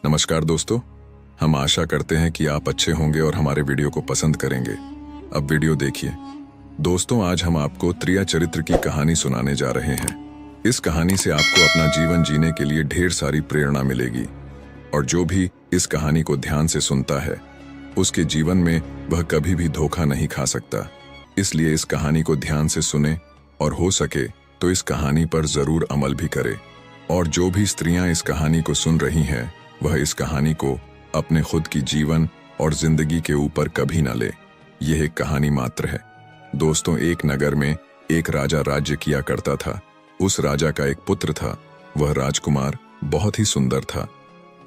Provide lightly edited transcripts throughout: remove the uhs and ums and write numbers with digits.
नमस्कार दोस्तों, हम आशा करते हैं कि आप अच्छे होंगे और हमारे वीडियो को पसंद करेंगे। अब वीडियो देखिए। दोस्तों, आज हम आपको त्रिया चरित्र की कहानी सुनाने जा रहे हैं। इस कहानी से आपको अपना जीवन जीने के लिए ढेर सारी प्रेरणा मिलेगी और जो भी इस कहानी को ध्यान से सुनता है उसके जीवन में वह कभी भी धोखा नहीं खा सकता। इसलिए इस कहानी को ध्यान से सुने और हो सके तो इस कहानी पर जरूर अमल भी करे। और जो भी स्त्रियां इस कहानी को सुन रही हैं वह इस कहानी को अपने खुद की जीवन और जिंदगी के ऊपर कभी न ले। यह एक कहानी मात्र है। दोस्तों, एक नगर में एक राजा राज्य किया करता था। उस राजा का एक पुत्र था। वह राजकुमार बहुत ही सुंदर था।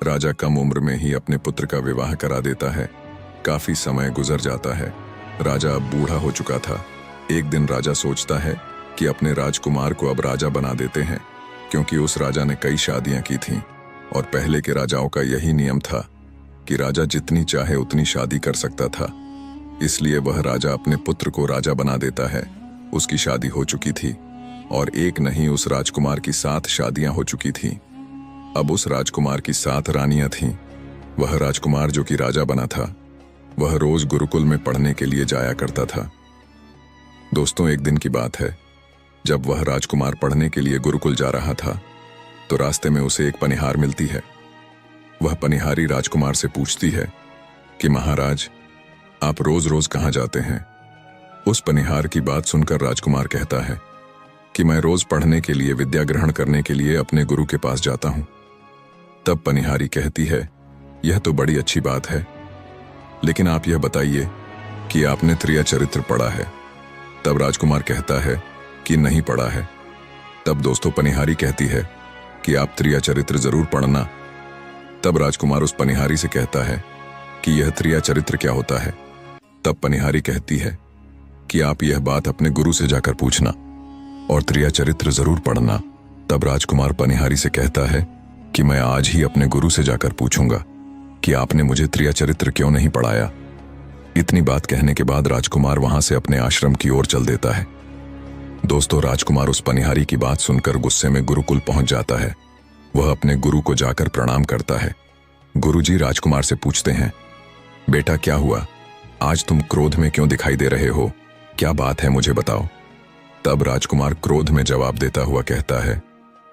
राजा कम उम्र में ही अपने पुत्र का विवाह करा देता है। काफी समय गुजर जाता है। राजा अब बूढ़ा हो चुका था। एक दिन राजा सोचता है कि अपने राजकुमार को अब राजा बना देते हैं, क्योंकि उस राजा ने कई शादियां की थीं और पहले के राजाओं का यही नियम था कि राजा जितनी चाहे उतनी शादी कर सकता था। इसलिए वह राजा अपने पुत्र को राजा बना देता है। उसकी शादी हो चुकी थी और एक नहीं, उस राजकुमार की 7 शादियां हो चुकी थीं। अब उस राजकुमार की 7 रानियां थीं। वह राजकुमार जो कि राजा बना था वह रोज गुरुकुल में पढ़ने के लिए जाया करता था। दोस्तों, एक दिन की बात है, जब वह राजकुमार पढ़ने के लिए गुरुकुल जा रहा था तो रास्ते में उसे एक पनिहार मिलती है। वह पनिहारी राजकुमार से पूछती है कि महाराज, आप रोज रोज कहाँ जाते हैं? उस पनिहार की बात सुनकर राजकुमार कहता है कि मैं रोज पढ़ने के लिए, विद्या ग्रहण करने के लिए अपने गुरु के पास जाता हूं। तब पनिहारी कहती है, यह तो बड़ी अच्छी बात है, लेकिन आप यह बताइए कि आपने त्रिया चरित्र पढ़ा है? तब राजकुमार कहता है कि नहीं पढ़ा है। तब दोस्तों पनिहारी कहती है कि आप त्रिया चरित्र जरूर पढ़ना। तब राजकुमार उस पनिहारी से कहता है कि यह त्रिया चरित्र क्या होता है? तब पनिहारी कहती है कि आप यह बात अपने गुरु से जाकर पूछना और त्रिया चरित्र जरूर पढ़ना। तब राजकुमार पनिहारी से कहता है कि मैं आज ही अपने गुरु से जाकर पूछूंगा कि आपने मुझे त्रिया चरित्र क्यों नहीं पढ़ाया। इतनी बात कहने के बाद राजकुमार वहां से अपने आश्रम की ओर चल देता है। दोस्तों, राजकुमार उस पनिहारी की बात सुनकर गुस्से में गुरुकुल पहुंच जाता है। वह अपने गुरु को जाकर प्रणाम करता है। गुरुजी राजकुमार से पूछते हैं, बेटा क्या हुआ? आज तुम क्रोध में क्यों दिखाई दे रहे हो? क्या बात है, मुझे बताओ। तब राजकुमार क्रोध में जवाब देता हुआ कहता है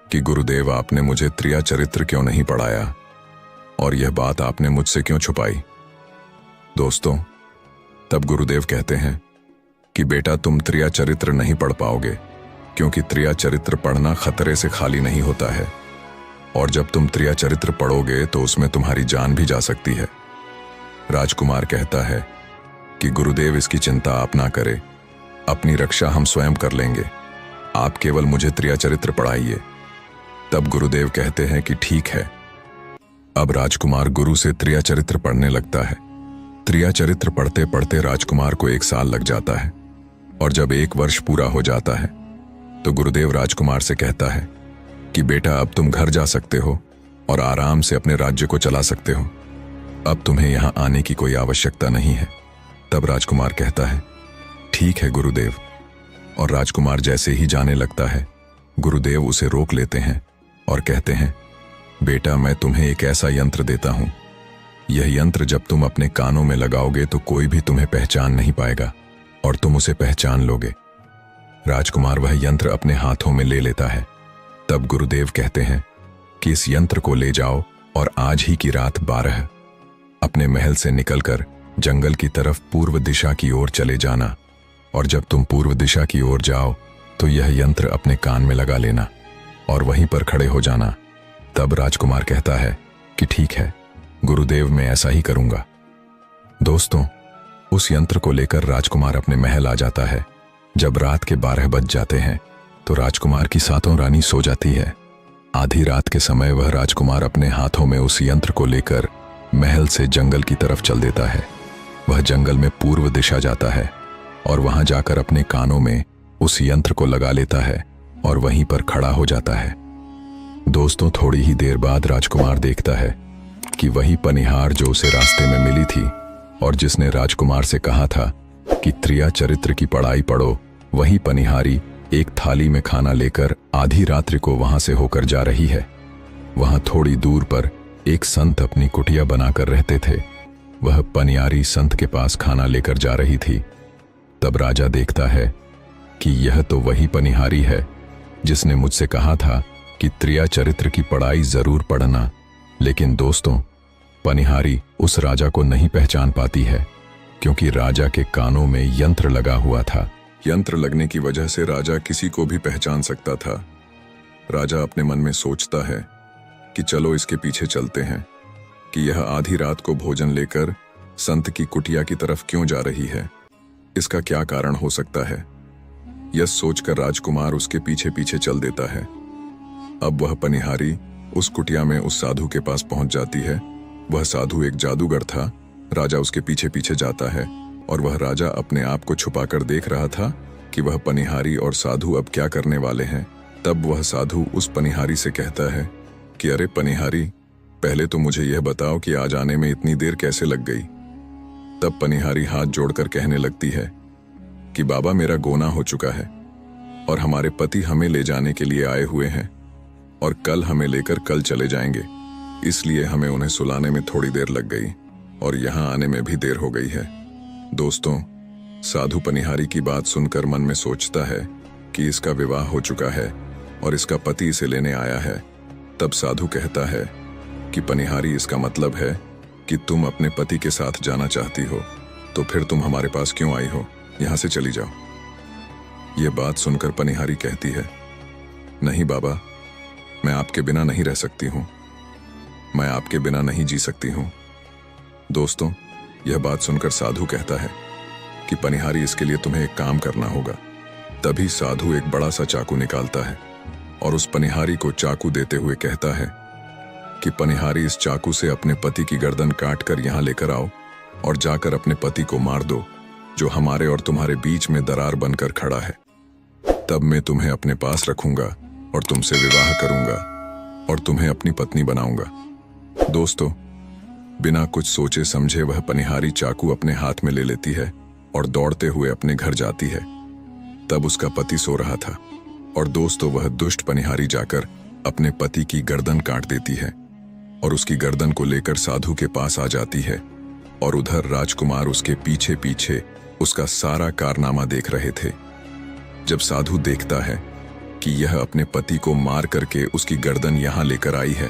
कि गुरुदेव, आपने मुझे त्रिया चरित्र क्यों नहीं पढ़ाया और यह बात आपने मुझसे क्यों छुपाई? दोस्तों, तब गुरुदेव कहते हैं कि बेटा, तुम त्रिया चरित्र नहीं पढ़ पाओगे, क्योंकि त्रिया चरित्र पढ़ना खतरे से खाली नहीं होता है और जब तुम त्रिया चरित्र पढ़ोगे तो उसमें तुम्हारी जान भी जा सकती है। राजकुमार कहता है कि गुरुदेव, इसकी चिंता आप ना करें, अपनी रक्षा हम स्वयं कर लेंगे, आप केवल मुझे त्रिया चरित्र पढ़ाइए। तब गुरुदेव कहते हैं कि ठीक है। अब राजकुमार गुरु से त्रिया चरित्र पढ़ने लगता है। त्रिया चरित्र पढ़ते पढ़ते राजकुमार को 1 साल लग जाता है और जब 1 वर्ष पूरा हो जाता है तो गुरुदेव राजकुमार से कहता है कि बेटा, अब तुम घर जा सकते हो और आराम से अपने राज्य को चला सकते हो। अब तुम्हें यहाँ आने की कोई आवश्यकता नहीं है। तब राजकुमार कहता है, ठीक है गुरुदेव। और राजकुमार जैसे ही जाने लगता है, गुरुदेव उसे रोक लेते हैं और कहते हैं, बेटा, मैं तुम्हें एक ऐसा यंत्र देता हूं। यह यंत्र जब तुम अपने कानों में लगाओगे तो कोई भी तुम्हें पहचान नहीं पाएगा और तुम उसे पहचान लोगे। राजकुमार वह यंत्र अपने हाथों में ले लेता है। तब गुरुदेव कहते हैं कि इस यंत्र को ले जाओ और आज ही की रात 12 अपने महल से निकलकर जंगल की तरफ पूर्व दिशा की ओर चले जाना और जब तुम पूर्व दिशा की ओर जाओ तो यह यंत्र अपने कान में लगा लेना और वहीं पर खड़े हो जाना। तब राजकुमार कहता है कि ठीक है गुरुदेव, मैं ऐसा ही करूंगा। दोस्तों, उस यंत्र को लेकर राजकुमार अपने महल आ जाता है। जब रात के 12 बज जाते हैं तो राजकुमार की 7 रानी सो जाती है। आधी रात के समय वह राजकुमार अपने हाथों में उस यंत्र को लेकर महल से जंगल की तरफ चल देता है। वह जंगल में पूर्व दिशा जाता है और वहां जाकर अपने कानों में उस यंत्र को लगा लेता है और वहीं पर खड़ा हो जाता है। दोस्तों, थोड़ी ही देर बाद राजकुमार देखता है कि वही पनिहार जो उसे रास्ते में मिली थी और जिसने राजकुमार से कहा था कि त्रिया चरित्र की पढ़ाई पढ़ो, वही पनिहारी एक थाली में खाना लेकर आधी रात्रि को वहां से होकर जा रही है। वहां थोड़ी दूर पर एक संत अपनी कुटिया बनाकर रहते थे। वह पनियारी संत के पास खाना लेकर जा रही थी। तब राजा देखता है कि यह तो वही पनिहारी है जिसने मुझसे कहा था कि त्रिया चरित्र की पढ़ाई जरूर पढ़ना। लेकिन दोस्तों, पनिहारी उस राजा को नहीं पहचान पाती है, क्योंकि राजा के कानों में यंत्र लगा हुआ था। यंत्र लगने की वजह से राजा किसी को भी पहचान सकता था। राजा अपने मन में सोचता है कि चलो इसके पीछे चलते हैं कि यह आधी रात को भोजन लेकर संत की कुटिया की तरफ क्यों जा रही है, इसका क्या कारण हो सकता है। यह सोचकर राजकुमार उसके पीछे पीछे चल देता है। अब वह पनिहारी उस कुटिया में उस साधु के पास पहुंच जाती है। वह साधु एक जादूगर था। राजा उसके पीछे पीछे जाता है और वह राजा अपने आप को छुपाकर देख रहा था कि वह पनिहारी और साधु अब क्या करने वाले हैं। तब वह साधु उस पनिहारी से कहता है कि अरे पनिहारी, पहले तो मुझे यह बताओ कि आज आने में इतनी देर कैसे लग गई। तब पनिहारी हाथ जोड़कर कहने लगती है कि बाबा, मेरा गोना हो चुका है और हमारे पति हमें ले जाने के लिए आए हुए हैं और कल हमें लेकर कल चले जाएंगे, इसलिए हमें उन्हें सुलाने में थोड़ी देर लग गई और यहाँ आने में भी देर हो गई है। दोस्तों, साधु पनिहारी की बात सुनकर मन में सोचता है कि इसका विवाह हो चुका है और इसका पति इसे लेने आया है। तब साधु कहता है कि पनिहारी, इसका मतलब है कि तुम अपने पति के साथ जाना चाहती हो, तो फिर तुम हमारे पास क्यों आई हो? यहां से चली जाओ। यह बात सुनकर पनिहारी कहती है, नहीं बाबा, मैं आपके बिना नहीं रह सकती हूं, मैं आपके बिना नहीं जी सकती हूं। दोस्तों, यह बात सुनकर साधु कहता है कि पनिहारी, इसके लिए तुम्हें एक काम करना होगा। तभी साधु एक बड़ा सा चाकू निकालता है और उस पनिहारी को चाकू देते हुए कहता है कि पनिहारी, इस चाकू से अपने पति की गर्दन काट कर यहां लेकर आओ और जाकर अपने पति को मार दो, जो हमारे और तुम्हारे बीच में दरार बनकर खड़ा है। तब मैं तुम्हें अपने पास रखूंगा और तुमसे विवाह करूंगा और तुम्हें अपनी पत्नी बनाऊंगा। दोस्तों, बिना कुछ सोचे समझे वह पनिहारी चाकू अपने हाथ में ले लेती है और दौड़ते हुए अपने घर जाती है। तब उसका पति सो रहा था और दोस्तों, वह दुष्ट पनिहारी जाकर अपने पति की गर्दन काट देती है और उसकी गर्दन को लेकर साधु के पास आ जाती है। और उधर राजकुमार उसके पीछे पीछे उसका सारा कारनामा देख रहे थे। जब साधु देखता है कि यह अपने पति को मार करके उसकी गर्दन यहां लेकर आई है,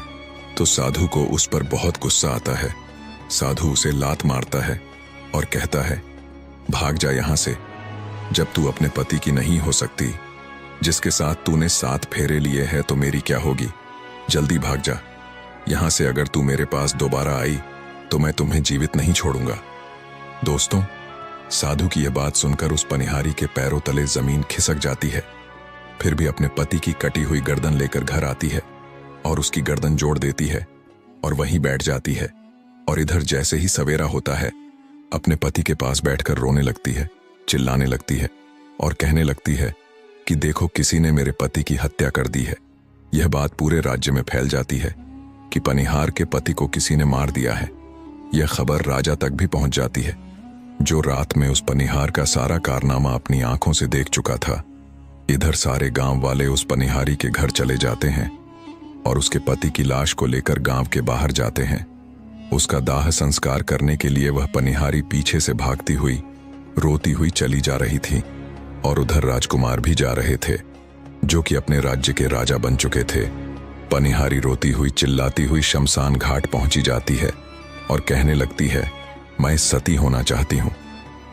तो साधु को उस पर बहुत गुस्सा आता है। साधु उसे लात मारता है और कहता है, भाग जा यहां से, जब तू अपने पति की नहीं हो सकती, जिसके साथ तूने 7 फेरे लिए हैं, तो मेरी क्या होगी? जल्दी भाग जा यहां से। अगर तू मेरे पास दोबारा आई तो मैं तुम्हें जीवित नहीं छोड़ूंगा। दोस्तों, साधु की यह बात सुनकर उस पनिहारी के पैरों तले जमीन खिसक जाती है। फिर भी अपने पति की कटी हुई गर्दन लेकर घर आती है और उसकी गर्दन जोड़ देती है और वहीं बैठ जाती है। और इधर जैसे ही सवेरा होता है, अपने पति के पास बैठकर रोने लगती है, चिल्लाने लगती है और कहने लगती है कि देखो, किसी ने मेरे पति की हत्या कर दी है। यह बात पूरे राज्य में फैल जाती है कि पनिहार के पति को किसी ने मार दिया है। यह खबर राजा तक भी पहुंच जाती है, जो रात में उस पनिहार का सारा कारनामा अपनी आंखों से देख चुका था। इधर सारे गांव वाले उस पनिहारी के घर चले जाते हैं और उसके पति की लाश को लेकर गांव के बाहर जाते हैं। उसका दाह संस्कार करने के लिए वह पनिहारी पीछे से भागती हुई, रोती हुई चली जा रही थी। और उधर राजकुमार भी जा रहे थे, जो कि अपने राज्य के राजा बन चुके थे। पनिहारी रोती हुई, चिल्लाती हुई शमशान घाट पहुंची जाती है और कहने लगती है, मैं सती होना चाहती हूं,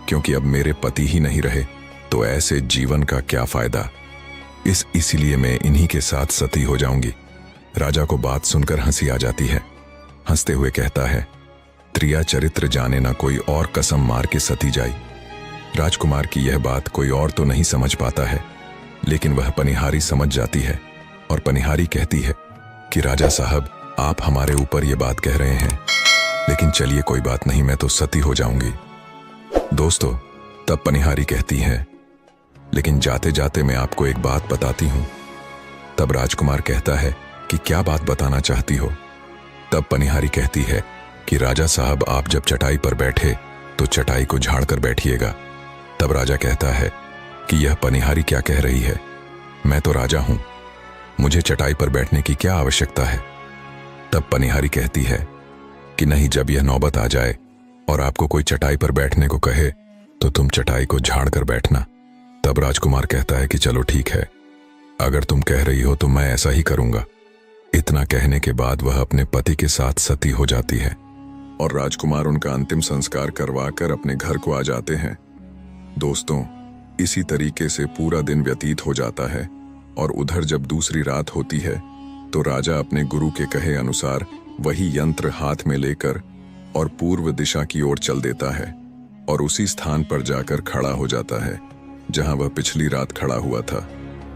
क्योंकि अब मेरे पति ही नहीं रहे तो ऐसे जीवन का क्या फायदा। इसीलिए मैं इन्हीं के साथ सती हो जाऊंगी। राजा को बात सुनकर हंसी आ जाती है। हंसते हुए कहता है, त्रिया चरित्र जाने ना कोई और कसम मार के सती जाई। राजकुमार की यह बात कोई और तो नहीं समझ पाता है, लेकिन वह पनिहारी समझ जाती है और पनिहारी कहती है कि राजा साहब, आप हमारे ऊपर ये बात कह रहे हैं, लेकिन चलिए कोई बात नहीं, मैं तो सती हो जाऊंगी। दोस्तों, तब पनिहारी कहती है, लेकिन जाते जाते मैं आपको एक बात बताती हूं। तब राजकुमार कहता है कि क्या बात बताना चाहती हो? तब पनिहारी कहती है कि राजा साहब, आप जब चटाई पर बैठे तो चटाई को झाड़ कर बैठिएगा। तब राजा कहता है कि यह पनिहारी क्या कह रही है, मैं तो राजा हूं, मुझे चटाई पर बैठने की क्या आवश्यकता है। तब पनिहारी कहती है कि नहीं, जब यह नौबत आ जाए और आपको कोई चटाई पर बैठने को कहे तो तुम चटाई को झाड़ कर बैठना। तब राजकुमार कहता है कि चलो ठीक है, अगर तुम कह रही हो तो मैं ऐसा ही करूंगा। इतना कहने के बाद वह अपने पति के साथ सती हो जाती है और राजकुमार उनका अंतिम संस्कार करवाकर अपने घर को आ जाते हैं। दोस्तों, इसी तरीके से पूरा दिन व्यतीत हो जाता है और उधर जब दूसरी रात होती है तो राजा अपने गुरु के कहे अनुसार वही यंत्र हाथ में लेकर और पूर्व दिशा की ओर चल देता है और उसी स्थान पर जाकर खड़ा हो जाता है जहां वह पिछली रात खड़ा हुआ था।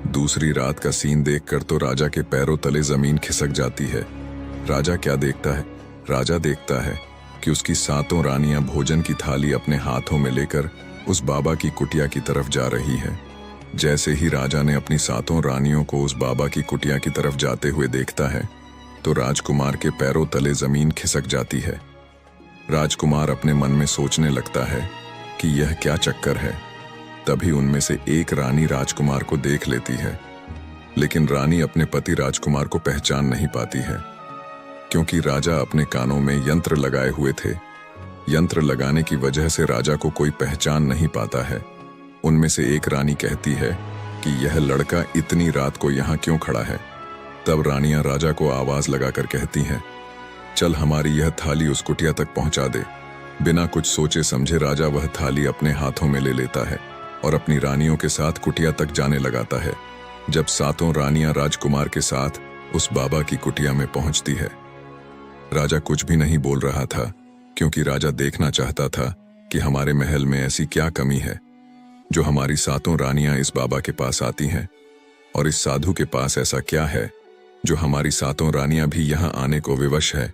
दूसरी रात का सीन देखकर तो राजा के पैरों तले जमीन खिसक जाती है। राजा क्या देखता है? राजा देखता है कि उसकी 7 रानियां भोजन की थाली अपने हाथों में लेकर उस बाबा की कुटिया की तरफ जा रही है। जैसे ही राजा ने अपनी 7 रानियों को उस बाबा की कुटिया की तरफ जाते हुए देखता है तो राजकुमार के पैरों तले जमीन खिसक जाती है। राजकुमार अपने मन में सोचने लगता है कि यह क्या चक्कर है। तभी उनमें से एक रानी राजकुमार को देख लेती है, लेकिन रानी अपने पति राजकुमार को पहचान नहीं पाती है क्योंकि राजा अपने कानों में यंत्र लगाए हुए थे। यंत्र लगाने की वजह से राजा को कोई पहचान नहीं पाता है। उनमें से एक रानी कहती है कि यह लड़का इतनी रात को यहाँ क्यों खड़ा है। तब रानियां राजा को आवाज लगाकर कहती हैं, चल हमारी यह थाली उस कुटिया तक पहुंचा दे। बिना कुछ सोचे समझे राजा वह थाली अपने हाथों में ले लेता है और अपनी रानियों के साथ कुटिया तक जाने लगाता है। जब 7 रानियां राजकुमार के साथ उस बाबा की कुटिया में पहुंचती है, राजा कुछ भी नहीं बोल रहा था क्योंकि राजा देखना चाहता था कि हमारे महल में ऐसी क्या कमी है जो हमारी 7 रानियां इस बाबा के पास आती हैं, और इस साधु के पास ऐसा क्या है जो हमारी 7 रानियां भी यहां आने को विवश है।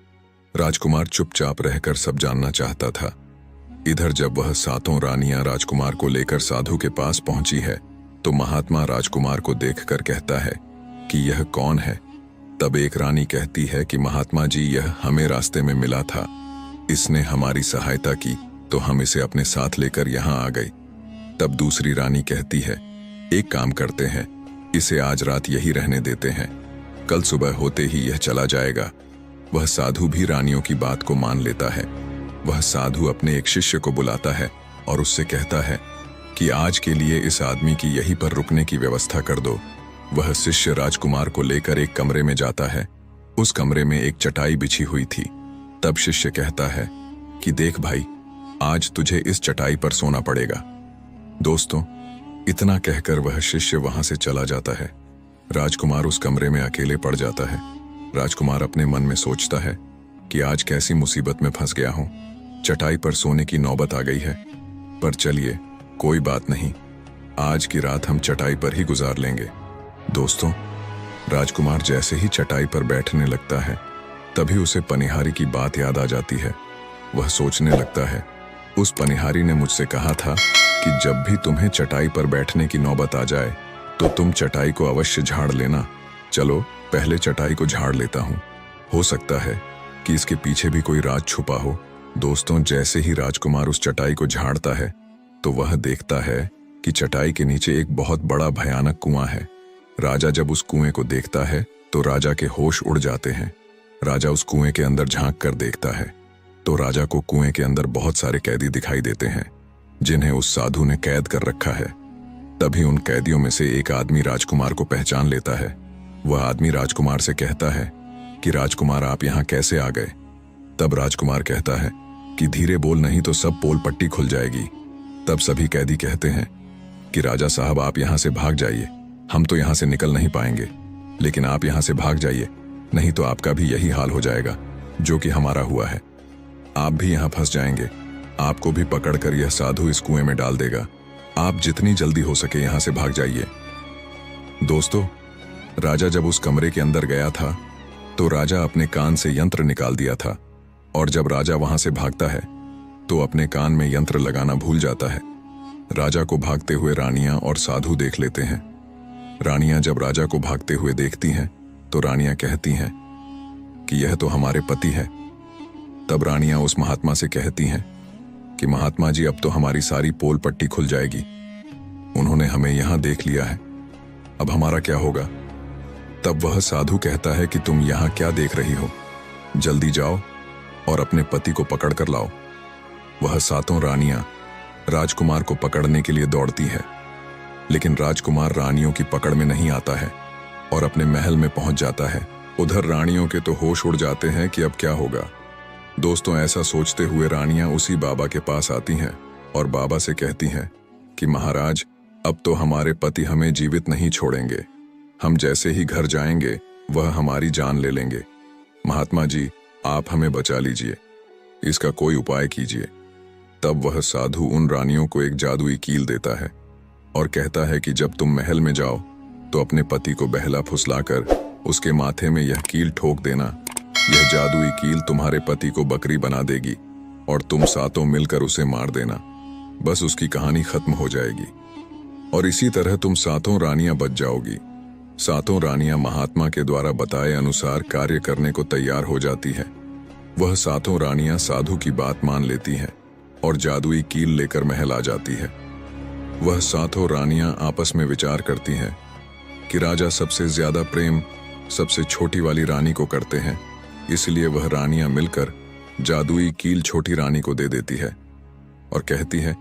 राजकुमार चुपचाप रहकर सब जानना चाहता था। इधर जब वह 7 रानियां राजकुमार को लेकर साधु के पास पहुंची है तो महात्मा राजकुमार को देखकर कहता है कि यह कौन है। तब एक रानी कहती है कि महात्मा जी, यह हमें रास्ते में मिला था, इसने हमारी सहायता की तो हम इसे अपने साथ लेकर यहाँ आ गई। तब दूसरी रानी कहती है, एक काम करते हैं, इसे आज रात यही रहने देते हैं, कल सुबह होते ही यह चला जाएगा। वह साधु भी रानियों की बात को मान लेता है। वह साधु अपने एक शिष्य को बुलाता है और उससे कहता है कि आज के लिए इस आदमी की यहीं पर रुकने की व्यवस्था कर दो। वह शिष्य राजकुमार को लेकर एक कमरे में जाता है। उस कमरे में एक चटाई बिछी हुई थी। तब शिष्य कहता है कि देख भाई, आज तुझे इस चटाई पर सोना पड़ेगा। दोस्तों, इतना कहकर वह शिष्य वहां से चला जाता है। राजकुमार उस कमरे में अकेले पड़ जाता है। राजकुमार अपने मन में सोचता है कि आज कैसी मुसीबत में फंस गया हूं, चटाई पर सोने की नौबत आ गई है। पर चलिए, कोई बात नहीं, आज की रात हम चटाई पर ही गुजार लेंगे। दोस्तों, राजकुमार जैसे ही चटाई पर बैठने लगता है तभी उसे पनिहारी की बात याद आ जाती है। वह सोचने लगता है, उस पनिहारी ने मुझसे कहा था कि जब भी तुम्हें चटाई पर बैठने की नौबत आ जाए तो तुम चटाई को अवश्य झाड़ लेना। चलो पहले चटाई को झाड़ लेता हूँ, हो सकता है कि इसके पीछे भी कोई राज छुपा हो। दोस्तों, जैसे ही राजकुमार उस चटाई को झाड़ता है तो वह देखता है कि चटाई के नीचे एक बहुत बड़ा भयानक कुआं है। राजा जब उस कुएं को देखता है तो राजा के होश उड़ जाते हैं। राजा उस कुएं के अंदर झांक कर देखता है तो राजा को कुएं के अंदर बहुत सारे कैदी दिखाई देते हैं जिन्हें उस साधु ने कैद कर रखा है। तभी उन कैदियों में से एक आदमी राजकुमार को पहचान लेता है। वह आदमी राजकुमार से कहता है कि राजकुमार, आप यहाँ कैसे आ गए। तब राजकुमार कहता है कि धीरे बोल, नहीं तो सब पोल पट्टी खुल जाएगी। तब सभी कैदी कहते हैं कि राजा साहब, आप यहाँ से भाग जाइए, हम तो यहाँ से निकल नहीं पाएंगे, लेकिन आप यहाँ से भाग जाइए, नहीं तो आपका भी यही हाल हो जाएगा जो कि हमारा हुआ है। आप भी यहाँ फंस जाएंगे, आपको भी पकड़कर यह साधु इस कुएं में डाल देगा। आप जितनी जल्दी हो सके यहाँ से भाग जाइए। दोस्तों, राजा जब उस कमरे के अंदर गया था तो राजा अपने कान से यंत्र निकाल दिया था, और जब राजा वहां से भागता है तो अपने कान में यंत्र लगाना भूल जाता है। राजा को भागते हुए रानियां और साधु देख लेते हैं। रानियां जब राजा को भागते हुए देखती हैं तो रानियां कहती हैं कि यह तो हमारे पति है। तब रानियां उस महात्मा से कहती हैं कि महात्मा जी, अब तो हमारी सारी पोल पट्टी खुल जाएगी, उन्होंने हमें यहां देख लिया है, अब हमारा क्या होगा। तब वह साधु कहता है कि तुम यहाँ क्या देख रही हो, जल्दी जाओ और अपने पति को पकड़ कर लाओ। वह सातों रानियां राजकुमार को पकड़ने के लिए दौड़ती है, लेकिन राजकुमार रानियों की पकड़ में नहीं आता है और अपने महल में पहुंच जाता है। उधर रानियों के तो होश उड़ जाते हैं कि अब क्या होगा। दोस्तों, ऐसा सोचते हुए रानियां उसी बाबा के पास आती हैं और बाबा से कहती हैं कि महाराज, अब तो हमारे पति हमें जीवित नहीं छोड़ेंगे। हम जैसे ही घर जाएंगे वह हमारी जान ले लेंगे। महात्मा जी, आप हमें बचा लीजिए, इसका कोई उपाय कीजिए। तब वह साधु उन रानियों को एक जादुई कील देता है और कहता है कि जब तुम महल में जाओ तो अपने पति को बहला फुसलाकर उसके माथे में यह कील ठोक देना। यह जादुई कील तुम्हारे पति को बकरी बना देगी और तुम सातों मिलकर उसे मार देना। बस उसकी कहानी खत्म हो जाएगी और इसी तरह तुम सातों रानियां बच जाओगी। सातों रानियां महात्मा के द्वारा बताए अनुसार कार्य करने को तैयार हो जाती है। वह सातों रानियां साधु की बात मान लेती हैं और जादुई कील लेकर महल आ जाती है। वह सातों रानियां आपस में विचार करती हैं कि राजा सबसे ज्यादा प्रेम सबसे छोटी वाली रानी को करते हैं, इसलिए वह रानियां मिलकर जादुई कील छोटी रानी को दे देती है और कहती है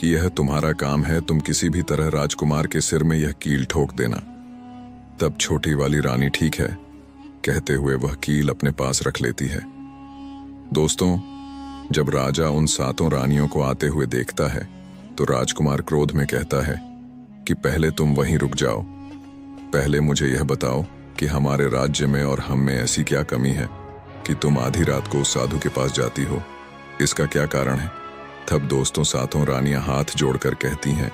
कि यह तुम्हारा काम है, तुम किसी भी तरह राजकुमार के सिर में यह कील ठोक देना। तब छोटी वाली रानी ठीक है कहते हुए वह कील अपने पास रख लेती है। दोस्तों, जब राजा उन सातों रानियों को आते हुए देखता है तो राजकुमार क्रोध में कहता है कि पहले तुम वहीं रुक जाओ। पहले मुझे यह बताओ कि हमारे राज्य में और हम में ऐसी क्या कमी है कि तुम आधी रात को उस साधु के पास जाती हो। इसका क्या कारण है? तब दोस्तों सातों रानियां हाथ जोड़कर कहती हैं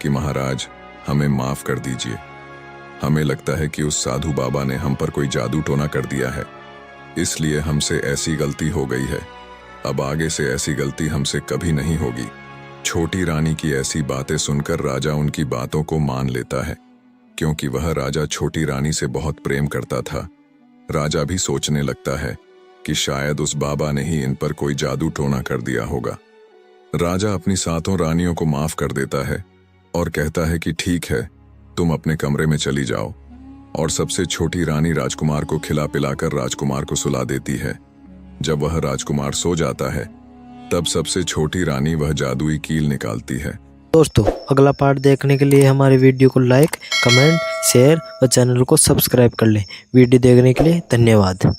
कि महाराज, हमें माफ कर दीजिए। हमें लगता है कि उस साधु बाबा ने हम पर कोई जादू टोना कर दिया है, इसलिए हमसे ऐसी गलती हो गई है। अब आगे से ऐसी गलती हमसे कभी नहीं होगी। छोटी रानी की ऐसी बातें सुनकर राजा उनकी बातों को मान लेता है, क्योंकि वह राजा छोटी रानी से बहुत प्रेम करता था। राजा भी सोचने लगता है कि शायद उस बाबा ने ही इन पर कोई जादू टोना कर दिया होगा। राजा अपनी सातों रानियों को माफ कर देता है और कहता है कि ठीक है, तुम अपने कमरे में चली जाओ, और सबसे छोटी रानी राजकुमार को खिला पिलाकर राजकुमार को सुला देती है। जब वह राजकुमार सो जाता है तब सबसे छोटी रानी वह जादुई कील निकालती है। दोस्तों, अगला पार्ट देखने के लिए हमारे वीडियो को लाइक, कमेंट, शेयर और चैनल को सब्सक्राइब कर लें। वीडियो देखने के लिए धन्यवाद।